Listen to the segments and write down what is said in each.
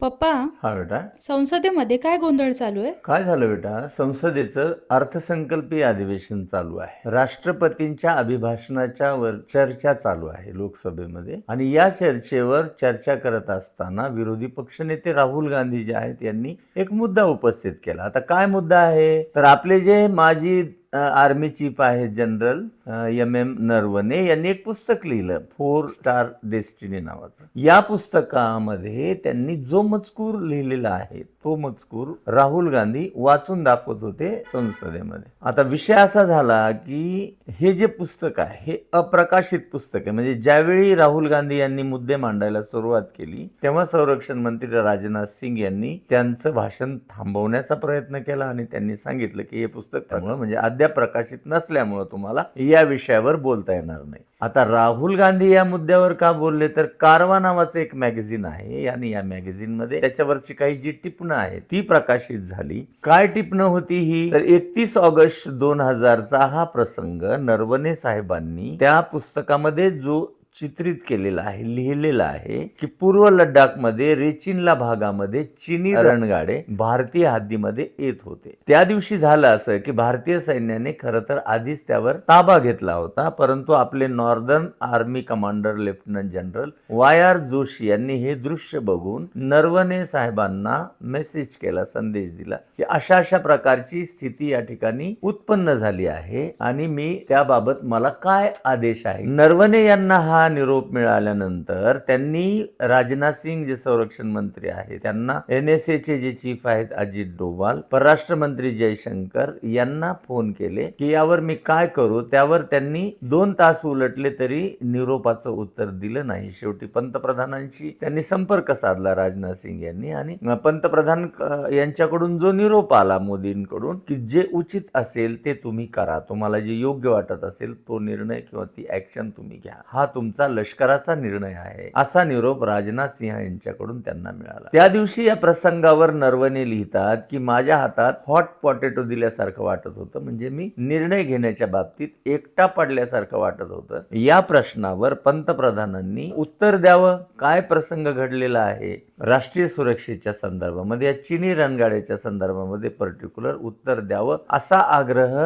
पप्पा, हा बेटा. संसदेमध्ये काय गोंधळ चालू आहे? काय झालं बेटा, संसदेचं अर्थसंकल्पीय अधिवेशन चालू आहे. राष्ट्रपतींच्या अभिभाषणाच्या वर चर्चा चालू आहे लोकसभेमध्ये, आणि या चर्चेवर चर्चा करत असताना विरोधी पक्षनेते राहुल गांधी जे आहेत यांनी एक मुद्दा उपस्थित केला. आता काय मुद्दा आहे तर, आपले जे माजी आर्मी चीफ आहेत जनरल एम नरवणे यांनी एक पुस्तक लिहिलं, 4 स्टार डेस्टिनी नावाचं. या पुस्तकामध्ये त्यांनी जो मजकूर लिहिलेला आहे तो मजकूर राहुल गांधी वाचून दाखवत होते संसदेमध्ये. आता विषय असा झाला की हे जे पुस्तक आहे हे अप्रकाशित पुस्तक आहे. म्हणजे ज्यावेळी राहुल गांधी यांनी मुद्दे मांडायला सुरुवात केली तेव्हा संरक्षण मंत्री राजनाथ सिंग यांनी त्यांचं भाषण थांबवण्याचा प्रयत्न केला आणि त्यांनी सांगितलं की हे पुस्तक म्हणजे अद्याप प्रकाशित नसल्यामुळे तुम्हाला या विषयावर बोलता येणार नाही. आता राहुल गांधी या मुद्द्यावर का बोलले तर, कारवा नावाचं एक मॅगझिन आहे आणि या मॅगझिन मध्ये त्याच्यावरची काही जी टिपणं आहे ती प्रकाशित झाली. काय टिपणं होती ही तर, 31 ऑगस्ट 2000चा हा प्रसंग नरवणे साहेबांनी त्या पुस्तकामध्ये जो चित्रित केलेला आहे, लिहिलेला आहे की पूर्व लडाख मध्ये रेचिनला भागामध्ये चीनी रणगाडे भारतीय हद्दीमध्ये येत होते. त्या दिवशी झालं असं की भारतीय सैन्याने खरं तर आधीच त्यावर ताबा घेतला होता, परंतु आपले northern army commander lieutenant general Y Joshi यांनी हे दृश्य बघून नरवणे साहेबांना मेसेज केला, संदेश दिला की अशा अशा प्रकारची स्थिती या ठिकाणी उत्पन्न झाली आहे आणि मी त्याबाबत मला काय आदेश आहे. नरवणे यांना हा निरोप मिळाल्यानंतर त्यांनी राजनाथ सिंग जे संरक्षण मंत्री आहेत त्यांना, NSA चे जे चीफ आहेत अजित डोवाल, परराष्ट्र मंत्री जयशंकर यांना फोन केले की यावर मी काय करू. त्यावर त्यांनी 2 तास उलटले तरी निरोपाचं उत्तर दिलं नाही. शेवटी पंतप्रधानांशी त्यांनी संपर्क साधला राजनाथ सिंग यांनी, आणि पंतप्रधान यांच्याकडून जो निरोप आला मोदींकडून की जे उचित असेल ते तुम्ही करा, तुम्हाला जे योग्य वाटत असेल तो निर्णय किंवा ती ऍक्शन तुम्ही घ्या, हा तुमचा लष्कराचा निर्णय आहे, असा निरोप राजनाथ सिंह यांच्याकडून त्यांना मिळाला. त्या दिवशी या प्रसंगावर नरवणे लिहितात की माझ्या हातात हॉट पोटॅटो दिल्यासारखं वाटत होतं, म्हणजे मी निर्णय घेण्याच्या बाबतीत एकटा पडल्यासारखं वाटत होतं. या प्रश्नावर पंतप्रधानांनी उत्तर द्यावं, काय प्रसंग घडलेला आहे राष्ट्रीय सुरक्षेच्या संदर्भामध्ये, या चीनी रणगाड्याच्या संदर्भामध्ये पर्टिक्युलर उत्तर द्यावं, असा आग्रह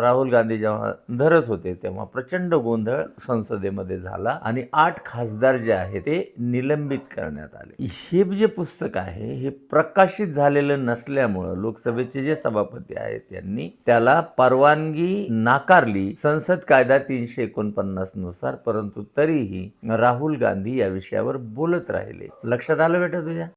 राहुल गांधी जेव्हा धरत होते तेव्हा प्रचंड गोंधळ संसदेमध्ये झाला आणि 8 खासदार जे आहे ते निलंबित करण्यात आले. हे जे पुस्तक आहे हे प्रकाशित झालेलं नसल्यामुळं लोकसभेचे जे सभापती आहेत त्यांनी त्याला परवानगी नाकारली संसद कायदा 349 नुसार, परंतु तरीही राहुल गांधी या विषयावर बोलत राहिले. लक्षात आलं बेटा तुझ्या?